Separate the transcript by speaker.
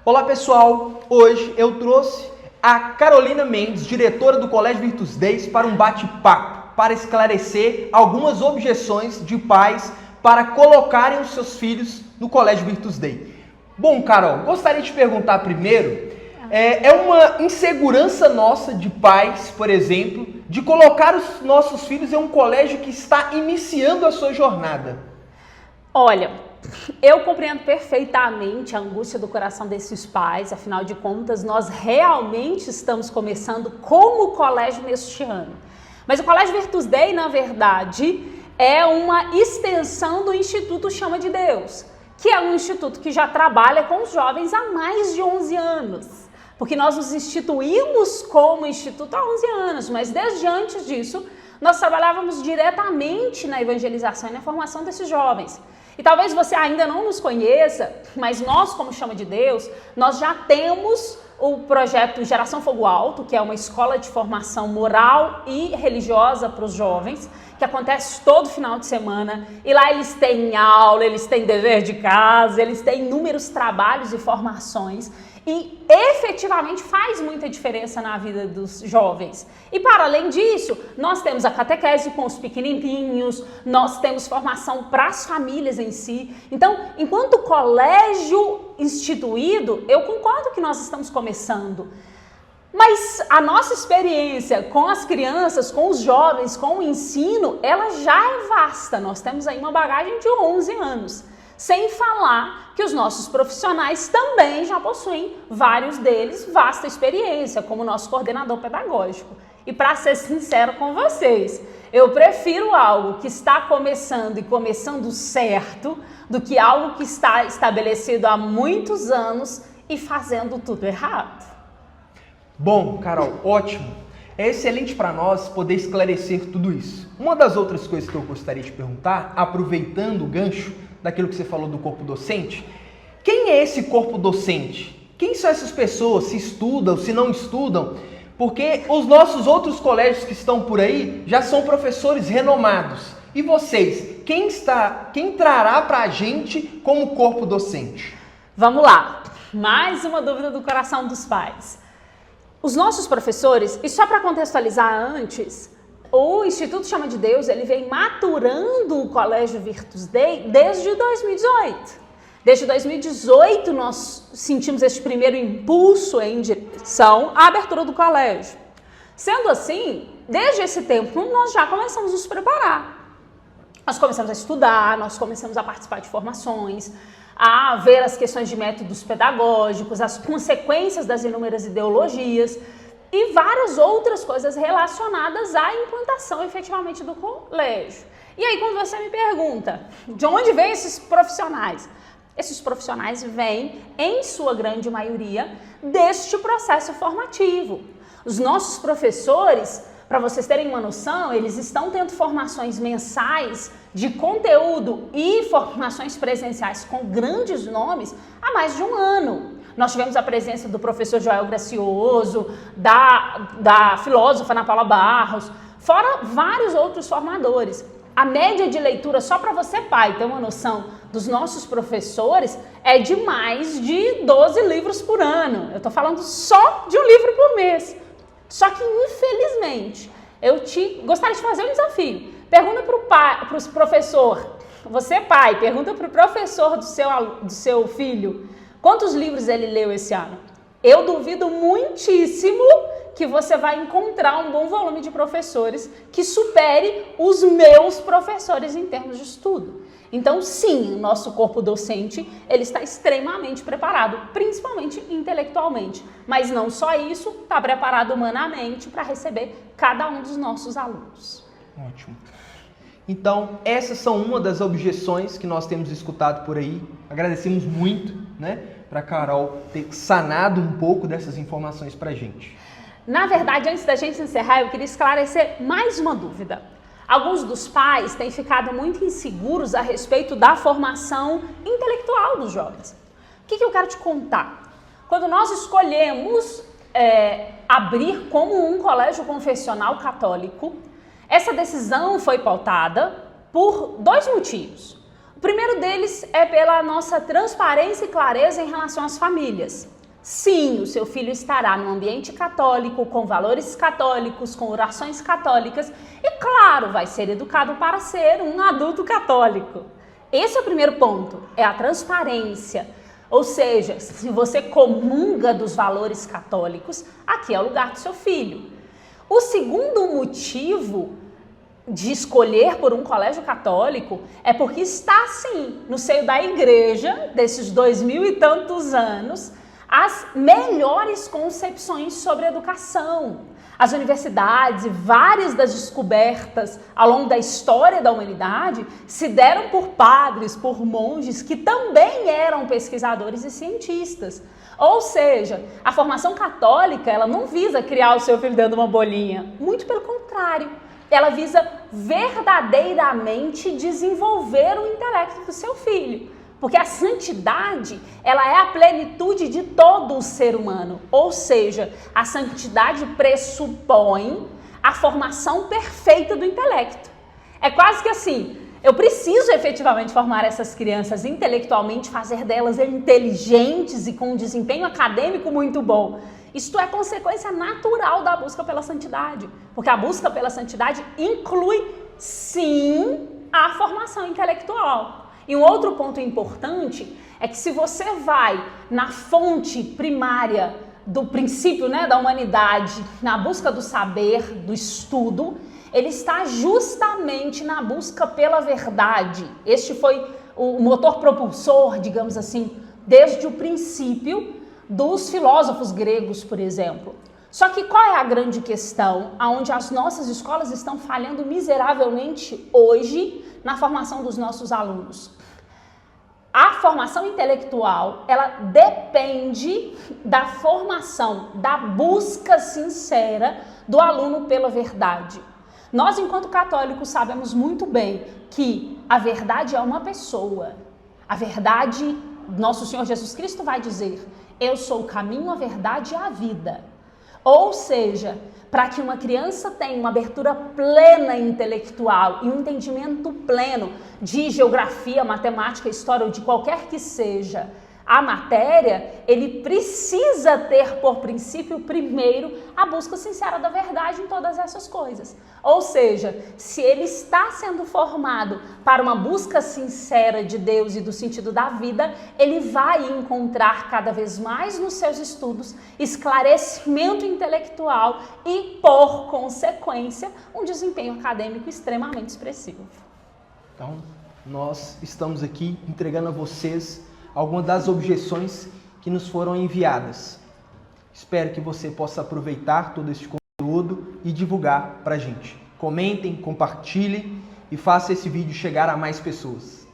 Speaker 1: Olá pessoal, hoje eu trouxe a Carolina Mendes, diretora do Colégio Virtus Dei, para um bate-papo, para esclarecer algumas objeções de pais para colocarem os seus filhos no Colégio Virtus Dei. Bom, Carol, gostaria de perguntar primeiro, é uma insegurança nossa de pais, por exemplo, de colocar os nossos filhos em um colégio que está iniciando a sua jornada?
Speaker 2: Olha, eu compreendo perfeitamente a angústia do coração desses pais, afinal de contas, nós realmente estamos começando como colégio neste ano. Mas o Colégio Virtus Dei, na verdade, é uma extensão do Instituto Chama de Deus, que é um instituto que já trabalha com os jovens há mais de 11 anos. Porque nós nos instituímos como instituto há 11 anos, mas desde antes disso, nós trabalhávamos diretamente na evangelização e na formação desses jovens. E talvez você ainda não nos conheça, mas nós, como Chama de Deus, nós já temos o projeto Geração Fogo Alto, que é uma escola de formação moral e religiosa para os jovens, que acontece todo final de semana. E lá eles têm aula, eles têm dever de casa, eles têm inúmeros trabalhos e formações. E efetivamente faz muita diferença na vida dos jovens. E para além disso, nós temos a catequese com os pequenininhos, nós temos formação para as famílias em si. Então, enquanto colégio instituído, eu concordo que nós estamos começando. Mas a nossa experiência com as crianças, com os jovens, com o ensino, ela já é vasta. Nós temos aí uma bagagem de 11 anos. Sem falar que os nossos profissionais também já possuem, vários deles, vasta experiência, como o nosso coordenador pedagógico. E para ser sincero com vocês, eu prefiro algo que está começando e começando certo do que algo que está estabelecido há muitos anos e fazendo tudo errado.
Speaker 1: Bom, Carol, ótimo. É excelente para nós poder esclarecer tudo isso. Uma das outras coisas que eu gostaria de perguntar, aproveitando o gancho daquilo que você falou do corpo docente, quem é esse corpo docente? Quem são essas pessoas? Se estudam, se não estudam? Porque os nossos outros colégios que estão por aí já são professores renomados. E vocês, quem trará para a gente como corpo docente?
Speaker 2: Vamos lá, mais uma dúvida do coração dos pais. Os nossos professores, e só para contextualizar antes, o Instituto Chama de Deus, ele vem maturando o Colégio Virtus Dei desde 2018. Desde 2018 nós sentimos esse primeiro impulso em direção à abertura do colégio. Sendo assim, desde esse tempo nós já começamos a nos preparar. Nós começamos a estudar, nós começamos a participar de formações, a ver as questões de métodos pedagógicos, as consequências das inúmeras ideologias e várias outras coisas relacionadas à implantação efetivamente do colégio. E aí quando você me pergunta, de onde vêm esses profissionais? Esses profissionais vêm, em sua grande maioria, deste processo formativo. Os nossos professores, para vocês terem uma noção, eles estão tendo formações mensais de conteúdo e formações presenciais com grandes nomes há mais de um ano. Nós tivemos a presença do professor Joel Gracioso, da filósofa Ana Paula Barros, fora vários outros formadores. A média de leitura, só para você pai ter uma noção, dos nossos professores é de mais de 12 livros por ano. Eu estou falando só de um livro por mês. Só que, infelizmente, gostaria de fazer um desafio. Pergunta para o professor, você pai, pergunta para o professor do seu filho, quantos livros ele leu esse ano? Eu duvido muitíssimo que você vai encontrar um bom volume de professores que supere os meus professores em termos de estudo. Então, sim, o nosso corpo docente ele está extremamente preparado, principalmente intelectualmente. Mas não só isso, está preparado humanamente para receber cada um dos nossos alunos.
Speaker 1: Ótimo. Então, essas são uma das objeções que nós temos escutado por aí. Agradecemos muito, para a Carol ter sanado um pouco dessas informações para a gente.
Speaker 2: Na verdade, antes da gente encerrar, eu queria esclarecer mais uma dúvida. Alguns dos pais têm ficado muito inseguros a respeito da formação intelectual dos jovens. O que eu quero te contar? Quando nós escolhemos abrir como um colégio confessional católico, essa decisão foi pautada por dois motivos. O primeiro deles é pela nossa transparência e clareza em relação às famílias. Sim, o seu filho estará num ambiente católico, com valores católicos, com orações católicas e, claro, vai ser educado para ser um adulto católico. Esse é o primeiro ponto, é a transparência. Ou seja, se você comunga dos valores católicos, aqui é o lugar do seu filho. O segundo motivo de escolher por um colégio católico é porque está, sim, no seio da igreja, desses 2000 e tantos anos, as melhores concepções sobre educação. As universidades e várias das descobertas ao longo da história da humanidade se deram por padres, por monges que também eram pesquisadores e cientistas. Ou seja, a formação católica ela não visa criar o seu filho dentro de uma bolinha, muito pelo contrário. Ela visa verdadeiramente desenvolver o intelecto do seu filho. Porque a santidade, ela é a plenitude de todo o ser humano. Ou seja, a santidade pressupõe a formação perfeita do intelecto. É quase que assim, eu preciso efetivamente formar essas crianças intelectualmente, fazer delas inteligentes e com um desempenho acadêmico muito bom. Isto é consequência natural da busca pela santidade. Porque a busca pela santidade inclui, sim, a formação intelectual. E um outro ponto importante é que se você vai na fonte primária do princípio, da humanidade, na busca do saber, do estudo, ele está justamente na busca pela verdade. Este foi o motor propulsor, digamos assim, desde o princípio dos filósofos gregos, por exemplo. Só que qual é a grande questão aonde as nossas escolas estão falhando miseravelmente hoje na formação dos nossos alunos? A formação intelectual, ela depende da formação, da busca sincera do aluno pela verdade. Nós, enquanto católicos, sabemos muito bem que a verdade é uma pessoa. A verdade, nosso Senhor Jesus Cristo vai dizer, eu sou o caminho, a verdade e a vida. Ou seja, para que uma criança tenha uma abertura plena intelectual e um entendimento pleno de geografia, matemática, história ou de qualquer que seja a matéria, ele precisa ter por princípio primeiro a busca sincera da verdade em todas essas coisas. Ou seja, se ele está sendo formado para uma busca sincera de Deus e do sentido da vida, ele vai encontrar cada vez mais nos seus estudos esclarecimento intelectual e, por consequência, um desempenho acadêmico extremamente expressivo.
Speaker 1: Então, nós estamos aqui entregando a vocês algumas das objeções que nos foram enviadas. Espero que você possa aproveitar todo este conteúdo e divulgar para a gente. Comentem, compartilhem e faça esse vídeo chegar a mais pessoas.